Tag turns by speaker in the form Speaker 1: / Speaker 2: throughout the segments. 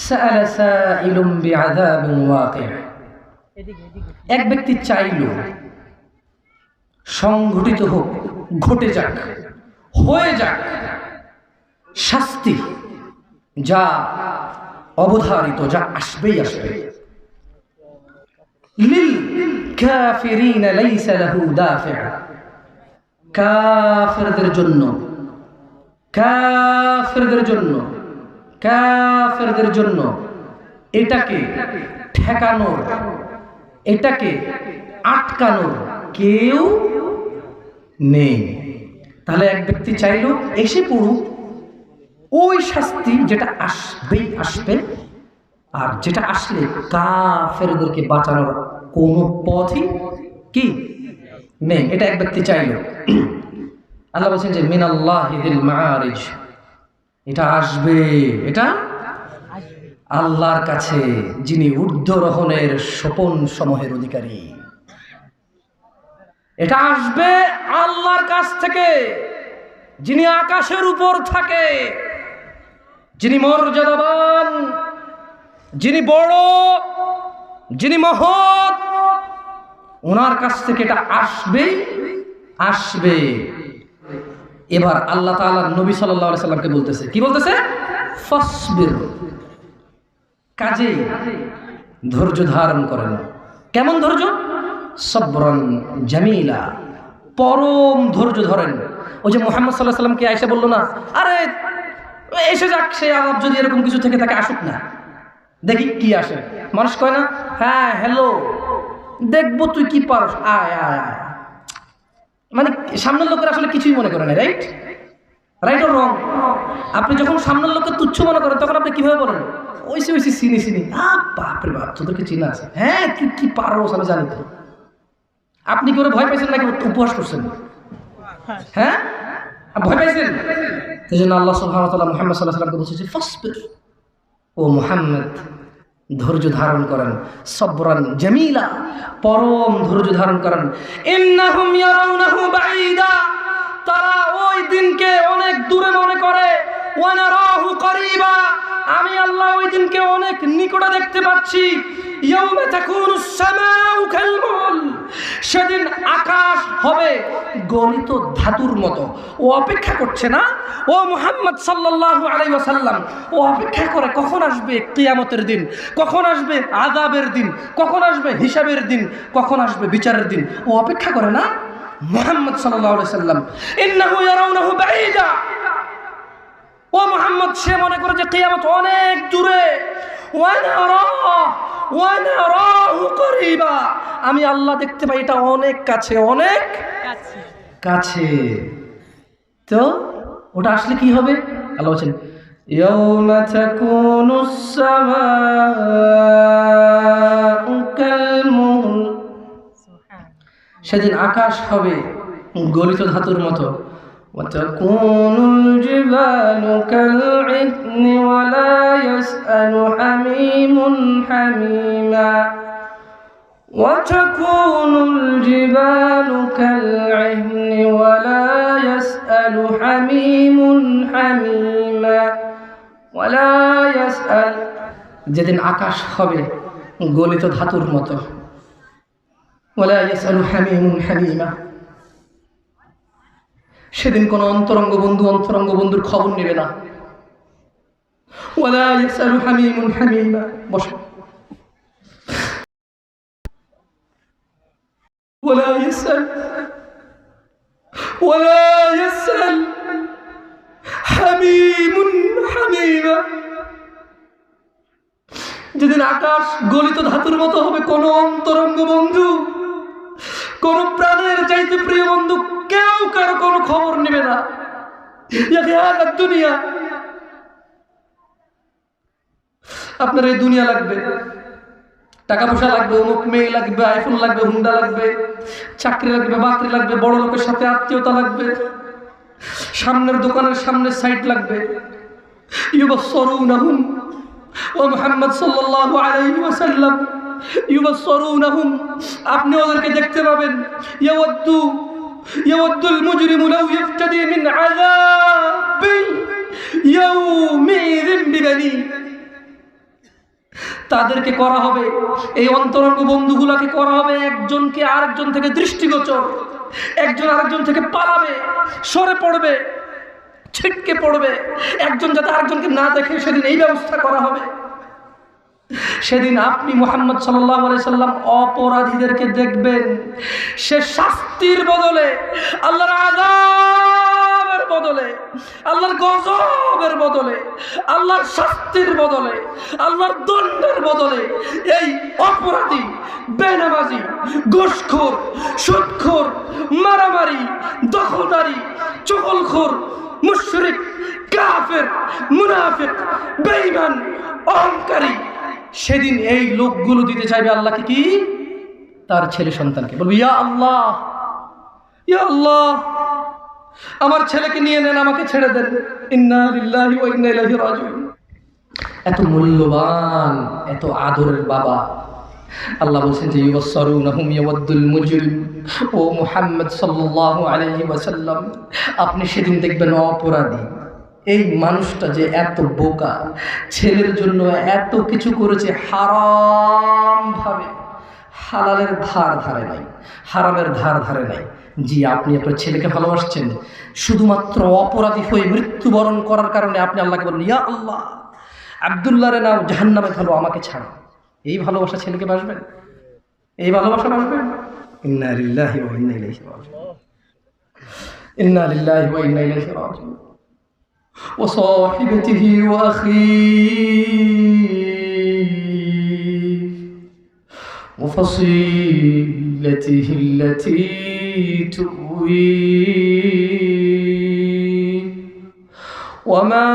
Speaker 1: সাআলা সাইলুম বিআযাবিন ওয়াকি'। এক ব্যক্তি চাইল সংঘটিত হোক, ঘটে যাক, হয়ে যাক শাস্তি, যা অবধারিত, যা আসবেই আসবে। লিল কাফিরিনা লাইসা লাহু দাফি'। কাফিরদের জন্য, কাফিরদের জন্য, কাফিরদের জন্য এটাকে ঠেকানোর, এটাকে আটকানোর কেউ নেই। তাহলে এক ব্যক্তি চাইলো এসে পড়ুক ওই শাস্তি, যেটা আসবেই আসবে, আর যেটা আসলে কাফেরদেরকে বাঁচানোর কোনো পথই কি নেই। এটা এক ব্যক্তি চাইলো। আল্লাহ বলছেন যে মিনাল্লাহি যিল মাআরিজ, এটা আসবে, এটা আল্লাহর কাছে, যিনি ঊর্ধ্বরোহণের সোপন সমূহের অধিকারী। এটা আসবে আল্লাহর কাছ থেকে, যিনি আকাশের উপর থাকে, যিনি মর্যাদাবান, যিনি বড়, যিনি মহৎ, ওনার কাছ থেকে এটা আসবে, আসবে। এবার আল্লাহ তাআলা নবী সাল্লাল্লাহু আলাইহি সাল্লামকে বলতেছে, কি বলতেছে? ফাসবির, কাজেই ধৈর্য ধারণ করেন। কেমন ধৈর্য? সবরান জামিলা, পরম ধৈর্য ধরেন। ওই যে মুহাম্মদ সাল্লাল্লাহু আলাইহি সাল্লামকে আয়েশা বলল না, আরে এসে যাক সে আলাপ, যদি এরকম কিছু থেকে থাকে আসুক না, দেখি কি আসে। মানুষ কয় না, হ্যাঁ হ্যালো দেখবো তুই কি পারস, আয় আয় আয়। মানে সামনের লোকের আসলে কিছুই মনে করে না, রাইট? Right or wrong? আপনি যখন সামনের লোককে তুচ্ছ মনে করেন, তখন আপনি কিভাবে বলেন? ওইসে ওইসে চিনি চিনি, বাপরে বাপ তোদেরকে চিনা আছে, হ্যাঁ তুই কি পারস আমি জানি তো। আপনি কি ওরা ভয় পাইছেন নাকি উপহাস করছেন? হ্যাঁ ভয় পাইছেন? সেই জন্য আল্লাহ সুবহানাহু ওয়া তাআলা মুহাম্মদ সাল্লাল্লাহু আলাইহি ওয়াসাল্লামকে বলছে ফাসবির, ও মুহাম্মদ ধৈর্য ধারণ করেন, সবরান জামিলা, পরম ধৈর্য ধারণ করেন। ইন্নাহুম ইয়ারাউনাহু বাঈদা, তারা ওই দিনকে অনেক দূরে মনে করে, ওয়া নারাহু করিবা, আমি আল্লাহ ওই দিনকে অনেক নিকটে দেখতে পাচ্ছি। ইয়াউমা তাকুনুস সামাউ কালমুল, সেদিন আকাশ হবে গলিত ধাতুর মতো। ও অপেক্ষা করছে না, ও মুহাম্মদ সাল্লাল্লাহু আলাইহি ওয়াসাল্লাম, ও অপেক্ষা করে কখন আসবে কিয়ামতের দিন, কখন আসবে আযাবের দিন, কখন আসবে হিসাবের দিন, কখন আসবে বিচারের দিন। ও অপেক্ষা করে না মুহাম্মদ সাল্লাল্লাহু আলাইহি ওয়াসাল্লাম। ইন্নাহু ইয়ারাউনাহু বাঈদা, ও মুহাম্মদ সে মনে করে যে কিয়ামত অনেক দূরে। ওয়া নারাহু করিবা, আমি আল্লাহ দেখতে পাই এটা অনেক কাছে, অনেক কাছে। তো ওটা আসলে কি হবে? আল্লাহ বলেন ইয়াউমা তাকুনুস সামাউ কালমুল, সেদিন আকাশ হবে গলিত ধাতুর মতো। وتكون الجبال كالعهن ولا يسأل حميم حميما، وتكون الجبال كالعهن ولا يسأل حميم حميما ولا يسأل, যেদিন আকাশ হবে গলিত ধাতুর মতো, ولا يسأل حميم حميما, সেদিন কোন অন্তরঙ্গ বন্ধুর খবর নেবে না। ওয়ালা ইয়াসালু হামিমুন হামিমা, বসো। ওয়ালা ইয়াসাল হামিমুন হামিমা, যেদিন আকাশ গলিত ধাতুর মতো হবে, কোন অন্তরঙ্গ বন্ধু, কোন প্রাণের চাইতে প্রিয় বন্ধু কেউ কারো কোনো খবর নেবে না। দুনিয়া, আপনার এই দুনিয়া লাগবে, টাকা পয়সা লাগবে, অমুক মেয়ে লাগবে, আইফোন লাগবে, হুন্ডা লাগবে, চাকরি লাগবে, বাকরি লাগবে, বড় লোকের সাথে আত্মীয়তা লাগবে, সামনের দোকানের সামনে সাইট লাগবে। ইউবাসসিরুনাহুম, ও মুহাম্মদ সাল্লাল্লাহু আলাইহি ওয়াসাল্লাম, ইউবাসসিরুনাহুম, আপনি ওদেরকে দেখতে পাবেন। ইয়াওয়াদ্দুল মুজরিমু লাউ ইফতাদি মিন আযাবি ইয়াউমিযিন বিবানি, তাদেরকে করা হবে, এই অন্তরঙ্গ বন্ধুগুলোকে করা হবে একজনকে আরেকজন থেকে দৃষ্টিগোচর, একজন আরেকজন থেকে পালাবে, সরে পড়বে, ছিটকে পড়বে, একজন যাতে আরেকজনকে না দেখে সেদিন এই ব্যবস্থা করা হবে। সেদিন আপনি মুহাম্মদ সাল্লাল্লাহু আলাইহি সাল্লাম অপরাধীদেরকে দেখবেন, সে শাস্তির বদলে, আল্লাহর আযাবের বদলে, আল্লাহর গজবের বদলে, আল্লাহর শাস্তির বদলে, আল্লাহর দণ্ডের বদলে এই অপরাধী, বেনামাজি, ঘুষখোর, সুদখোর, মারামারি, দখলদারি, চগলখোর, মুশরিক, কাফের, মুনাফিক, বেঈমান, অহংকারী, সেদিন এই লোকগুলো দিতে চাইবে আল্লাহকে কি? তার ছেলে সন্তানকে। বলবে, ইয়া আল্লাহ, ইয়া আল্লাহ, আমার ছেলেকে নিয়ে নেন, আমাকে ছেড়ে দেন। ইন্না লিল্লাহি ওয়া ইন্না ইলাইহি রাজিউন। এত মূল্যবান, এত আদরের বাবা। আল্লাহ বলছেন যে ইউবাসসারুনাহুম ইয়াওয়াদ্দুল মুজরিম। ও মুহাম্মদ সাল্লাল্লাহু আলাইহি ওয়াসাল্লাম, আপনি সেদিন দেখবেন অপরাধী এই মানুষটা যে এত বোকা, ছেলের জন্য এত কিছু করেছে হারাম ভাবে, হালালের ধার ধারে নাই, হারামের ধার ধারে নাই। জি, আপনি আপনার ছেলেকে ভালোবাসছেন, শুধুমাত্র অপরাধী হয়ে মৃত্যুবরণ করার কারণে আপনি আল্লাহকে বলেন, ইয়া আল্লাহ, আব্দুল্লাহরে নাও জাহান্নামে ফেলো, আমাকে ছাড়ো। এই ভালোবাসা ছেলেকে বাসবেন? এই ভালোবাসা বাসবেন? ইন্না লিল্লাহি ওয়া ইন্না ইলাইহি রাজিউন। ইন্না লিল্লাহি ওয়া ইন্না ইলাইহি রাজিউন। وصاحبته وأخيه وفصيلته التي تؤويه ومن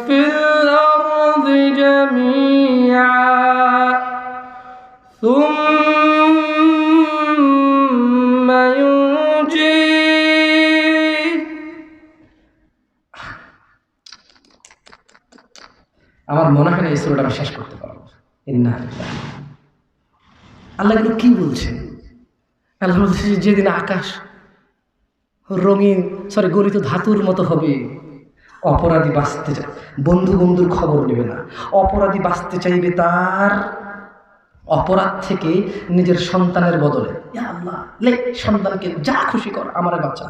Speaker 1: في الأرض جميعا ثم ينجيه। আমার মনে হয় না এই সূরাটা আমি শেষ করতে পারবো। আল্লাহ এগুলো কি বলছেন? আল্লাহ বলছে যেদিন আকাশ রঙিন গলিত ধাতুর মতো হবে, অপরাধী বাঁচতে চায়, বন্ধু বন্ধুর খবর নেবে না, অপরাধী বাঁচতে চাইবে তার অপরাধ থেকে নিজের সন্তানের বদলে, ইয়া আল্লাহ লে সন্তানকে যা খুশি কর, আমারে বাঁচা।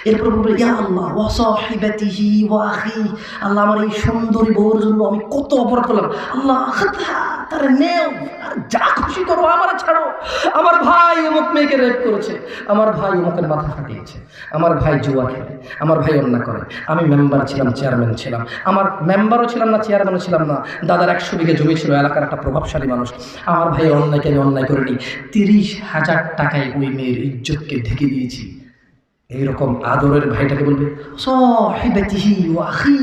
Speaker 1: এরপর বলবে, ইয়া আল্লাহ ওয়া সাহিবাতিহি ওয়া আখি, আল্লাহ আমার এই সুন্দরী বউর জন্য আমি কত অপরাধ করলাম, আল্লাহ তারে নেও, আর যা খুশি করো, আমারে ছাড়ো। আমার ভাই অমুক মেয়েকে রেপ করেছে, আমার ভাই অমুকের মাথা ফাটিয়েছে, আমার ভাই জুয়া খেলে, আমার ভাই অন্যায় করে, আমি মেম্বার ছিলাম, চেয়ারম্যান ছিলাম, আমার মেম্বারও ছিলাম না, চেয়ারম্যানও ছিলাম না, দাদার 100 বিঘা জমি ছিল, এলাকার একটা প্রভাবশালী মানুষ, আমার ভাই অন্যায়কে আমি অন্যায় করিনি, 30,000 টাকায় ওই মেয়ের ইজ্জতকে ঢেকে দিয়েছি। এইরকম আদরের ভাইটাকে বলবে, সাহিবাতিহি ওয়া আখি,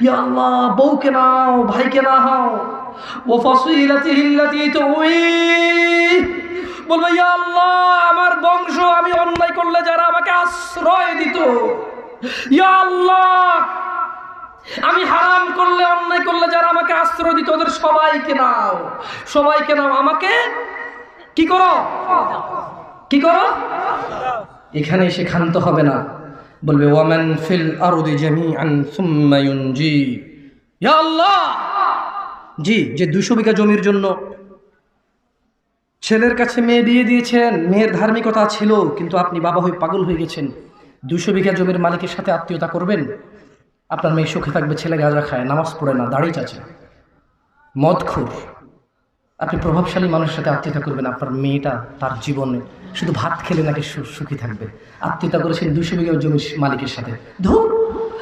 Speaker 1: ইয়া আল্লাহ বউকে নাও, ভাইকে নাও, ওয়া ফাসিলাতিহি আল্লাতী তুই, বলবে, ইয়া আল্লাহ আমার বংশ, আমি অন্যায় করলে যারা আমাকে আশ্রয় দিত, ইয়া আল্লাহ আমি হারাম করলে, অন্যায় করলে যারা আমাকে আশ্রয় দিত, ওদের সবাইকে নাও, সবাইকে নাও, আমাকে কি করো, কি করো। এখানে এসে ক্ষান্ত হবে না, বলবে, ওয়ামান ফিল আরদি জামিআন সুম্মা ইউনজি। ইয়া আল্লাহ, জি, যে 200 বিঘা জমির জন্য ছেলের কাছে মেয়ে দিয়ে দিয়েছেন, মেয়ের ধার্মিকতা ছিল, কিন্তু আপনি বাবা হয়ে পাগল হয়ে গেছেন, 200 বিঘা জমির মালিকের সাথে আত্মীয়তা করবেন, আপনার মেয়ে সুখে থাকবে, ছেলে গাঁজা খায়, নামাজ পড়ে না, দাড়ি চাচে, মদখোর, আপনি প্রভাবশালী মানুষের সাথে আত্মীয়তা করবেন, আপনার মেয়েটা তার জীবনে শুধু ভাত খেলে নাকি সুখী থাকবে, আত্মীয়তা করেছেন 200 বিঘা জমির মালিকের সাথে। ধুর,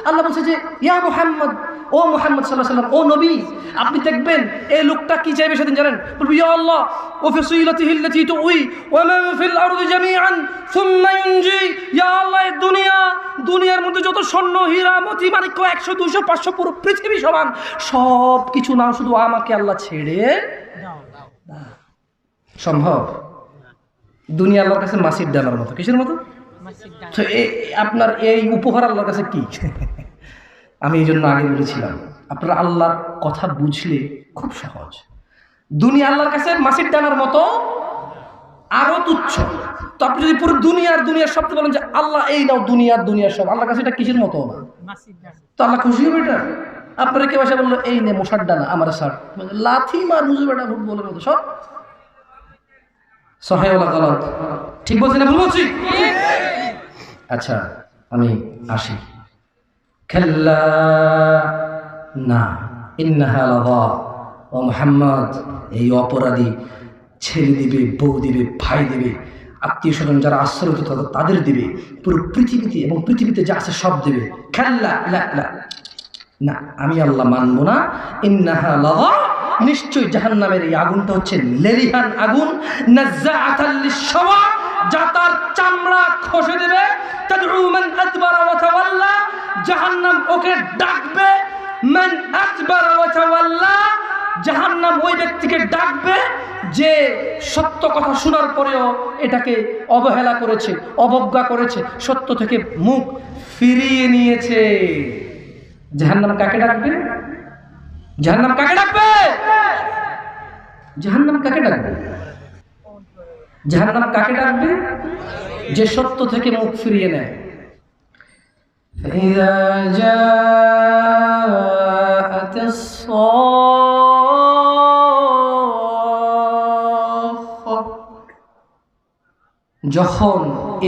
Speaker 1: আল্লাহ বলছে যে ইয়া মুহাম্মদ, ও মুহাম্মদ সাল্লাল্লাহু আলাইহি ওয়াসাল্লাম, ও নবী, আপনি দেখবেন এই লোকটা কি চাইবে সেদিন জানেন? বলবে, ইয়া আল্লাহ ওয়া ফাসিলাতিহি আল্লাতী তুই ওয়া মান ফিল আরদি জামিআন সুম্মা ইউনজি। ইয়া আল্লাহ এই দুনিয়ার মধ্যে যত স্বর্ণ, হীরা, মতি, মাণিক্য 100, 200, 500 পুরো পৃথিবী সমান, সব কিছু নাও, শুধু আমাকে আল্লাহ ছেড়ে দাও। সম্ভব? দুনিয়া আল্লাহর কাছে মাসির ডানার মতো। কিসের মতো? আপনার এই উপহার আল্লাহর কাছে কি? আমি এই জন্য আগে বলেছিলাম, আপনারা আল্লাহর কথা বুঝলে খুব সহজ। দুনিয়া আল্লাহর কাছে মাসির ডানার মতো, আরো তুচ্ছ। তো আপনি যদি পুরো দুনিয়ার সব বলেন যে আল্লাহ এই নাও দুনিয়ার সব, আল্লাহর কাছে এটা কিসের মতো না? তো আল্লাহ খুশি হবে এটা? আপনারা কেউ এসে বললো এই নে মশার ডানা আমার সার, লাথি মার মুজে বেটা ফুটবলের মতো সব সহায় ওলা গলত। ঠিক বলছি না ভুল বলছি? আচ্ছা আমি আসি। খাল্লা না ইন্নাহা লাযা, ও মুহাম্মদ এই অপরাধী ছেলে দিবে, বউ দিবে, ভাই দিবে, আত্মীয় স্বজন যারা আশ্রয় তাদের দিবে, পুরো পৃথিবীতে এবং পৃথিবীতে যা আছে সব দিবে। খাল্লা লা লা, না আমি আল্লাহ মানবো না। ইন্নাহা লাযা, নিশ্চয়ই জাহান্নামের এই আগুনটা হচ্ছে লেলিহান আগুন, নাযাআতাল লিশ-শাওয়া, যা তার চামড়া খসে দেবে। তাদউ মান আদবারা ওয়া তাওয়াল্লা, জাহান্নাম ওকে ডাকবে। মান আদবারা ওয়া তাওয়াল্লা, জাহান্নাম ওই ব্যক্তিকে ডাকবে যে সত্য কথা শোনার পরেও এটাকে অবহেলা করেছে, অবজ্ঞা করেছে, সত্য থেকে মুখ ফিরিয়ে নিয়েছে। জাহান্নাম কাকে ডাকবে? জাহান্নাম কাকে ডাকবে? জাহান্নাম কাকে ডাকবে? জাহান্নাম কাকে ডাকবে? যে সত্য থেকে মুখ ফিরিয়ে নেয়। فإذا جاءت الصاخة, যখন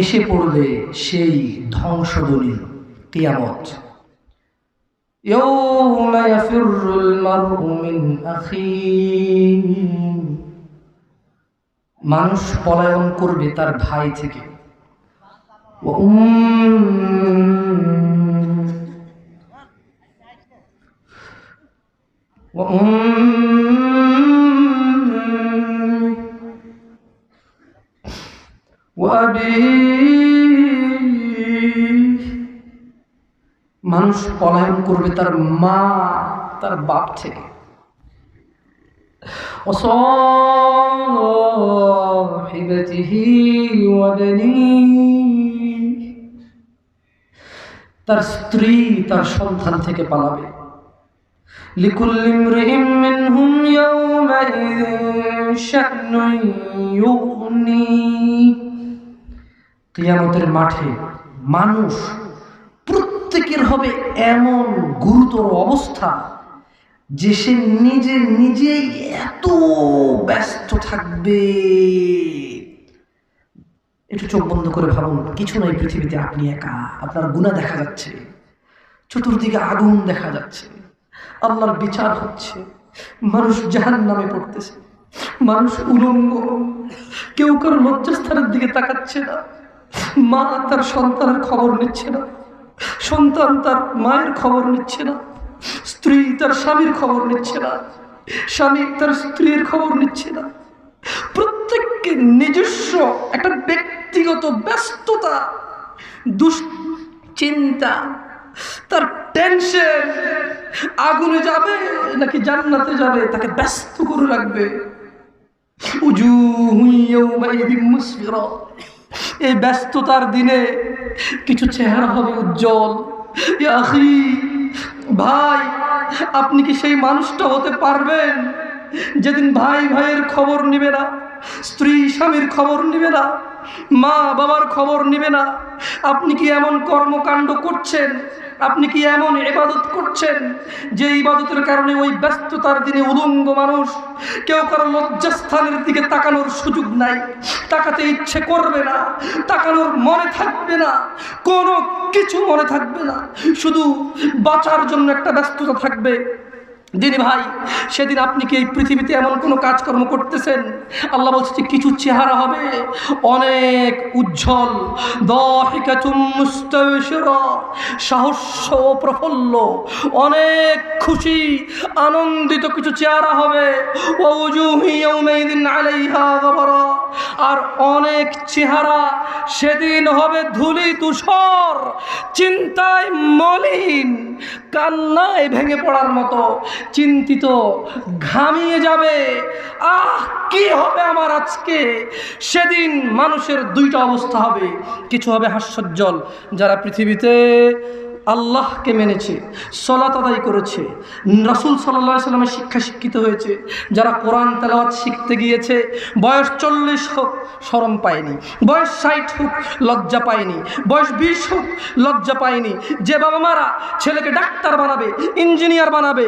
Speaker 1: এসে পড়বে সেই ধ্বংসধ্বনি, কিয়ামত। يوم يفر المرء من أخيه, মানুষ পলায়ন করবে তার ভাই থেকে। মানুষ পলায়ন করবে তার মা, তার বাপ থেকে। তার স্ত্রী তার সন্তান থেকে পালাবে। লিকুল্লি ইমরিইম মিনহুম ইয়াওমাইযিন শা'নুন ইউগনি, কিয়ামতের মাঠে মানুষ প্রত্যেকের হবে এমন গুরুতর অবস্থা যে সে নিজেই এত ব্যস্ত থাকবে। একটু চোখ বন্ধ করে ভাবুন, কিছু নয় পৃথিবীতে, আপনি একা, আপনার গুনাহ দেখা যাচ্ছে, চতুর্দিকে আগুন দেখা যাচ্ছে, আল্লাহর বিচার হচ্ছে, মানুষ জাহান্নামে পড়তেছে, মানুষ উলঙ্গ, কেউ কারো লজ্জাস্থানের দিকে তাকাচ্ছে না, মা তার সন্তানের খবর নিচ্ছে না, সন্তান তার মায়ের খবর নিচ্ছে না, স্ত্রী তার স্বামীর খবর নিচ্ছে না, স্বামী তার স্ত্রীর খবর নিচ্ছে না। প্রত্যেককে নিজস্ব একটা ব্যক্তিগত ব্যস্ততা, দুশ্চিন্তা, তার টেনশন, আগুনে যাবে নাকি জান্নাতে যাবে তাকে ব্যস্ত করে রাখবে। উজুহু ইয়াওমাইযিন মুসফিরা, এই ব্যস্ততার দিনে কিছু চেহারা হবে উজ্জ্বল। ইয়া আখি, ভাই, আপনি কি সেই মানুষটা হতে পারবেন যেদিন ভাই ভাইয়ের খবর নিবে না, স্ত্রী স্বামীর খবর নিবে না, মা বাবার খবর নিবে না? আপনি কি এমন কর্মকাণ্ড করছেন, আপনি কি এমন ইবাদত করছেন যে ইবাদতের কারণে ওই ব্যস্ততার দিনে উলঙ্গ মানুষ, কেউ কারো লজ্জাস্থানের দিকে তাকানোর সুযোগ নাই, তাকাতে ইচ্ছে করবে না, তাকানোর মনে থাকবে না, কোনো কিছু মনে থাকবে না, শুধু বাঁচার জন্য একটা ব্যস্ততা থাকবে। দিদি ভাই, সেদিন আপনি কি এই পৃথিবীতে এমন কোনো কাজকর্ম করতেছেন? আল্লাহ বলছে যে কিছু চেহারা হবে অনেক উজ্জ্বল, দাহিকাতুম মুস্তাবশিরা, সাহস্য ও প্রফুল্ল, অনেক খুশি আনন্দিত কিছু চেহারা হবে। ওয়াজুহু ইয়াওমাইযিন আলাইহা গাবারা, আর অনেক চেহারা সেদিন হবে ধুলি ধূসর, চিন্তায় মলিন, কান্নায় ভেঙে পড়ার মতো, চিন্তিত, ঘামিয়ে যাবে। কি হবে আমার আজকে? সেদিন মানুষের দুইটা অবস্থা হবে, কিছু হবে হাস্যোজ্জ্বল, যারা পৃথিবীতে আল্লাহকে মেনেছে, সালাত আদায় করেছে, রাসূল সাল্লাল্লাহু আলাইহি সাল্লামের শিক্ষা শিক্ষিত হয়েছে, যারা কোরআন তেলাওয়াত শিখতে গিয়েছে, বয়স 40 হোক শরম পায়নি, বয়স 60 হোক লজ্জা পায়নি, বয়স 20 হোক লজ্জা পায়নি। যে বাবা মারা ছেলেকে ডাক্তার বানাবে, ইঞ্জিনিয়ার বানাবে,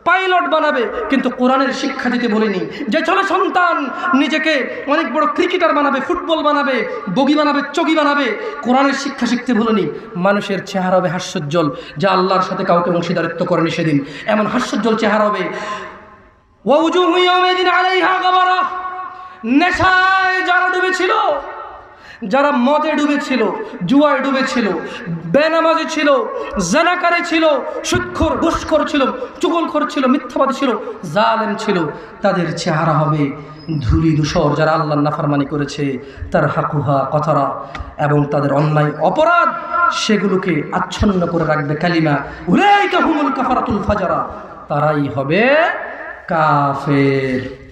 Speaker 1: পাইলট বানাবে, কিন্তু কোরআনের শিক্ষা দিতে বলেনি। যে ছেলে সন্তান নিজেকে অনেক বড় ক্রিকেটার বানাবে, ফুটবল বানাবে, বগি বানাবে, চগি বানাবে, কোরআনের শিক্ষা শিখতে বলেনি। মানুষের চেহারা হবে হাস্যোজ্জ্বল, যা আল্লাহর সাথে কাউকে অংশীদারিত্ব করেনি সেদিন, এমন হাস্যোজ্জ্বল চেহারা হবে। ওয়াউজুহু ইয়াওমাইদিন আলাইহা গাবারা, নেশায় যারা ডুবেছিল, যারা মদে ডুবেছিল, জুয়ায় ডুবেছিল, বেনামাজি ছিল, জানাকারী ছিল, সুদখোর ঘুষখোর ছিল, চুগলখোর ছিল, মিথ্যাবাদী ছিল, জালেম ছিল, তাদের চেহারা হবে ধূলি ধূসর। যারা আল্লাহর নাফরমানি করেছে, তার হাকুহা কথারা এবং তাদের অন্যায় অপরাধ সেগুলোকে আচ্ছন্ন করে রাখবে কালিমা, উলাইকা হুমুল কাফারাতুল ফাজারা, তারাই হবে কাফের।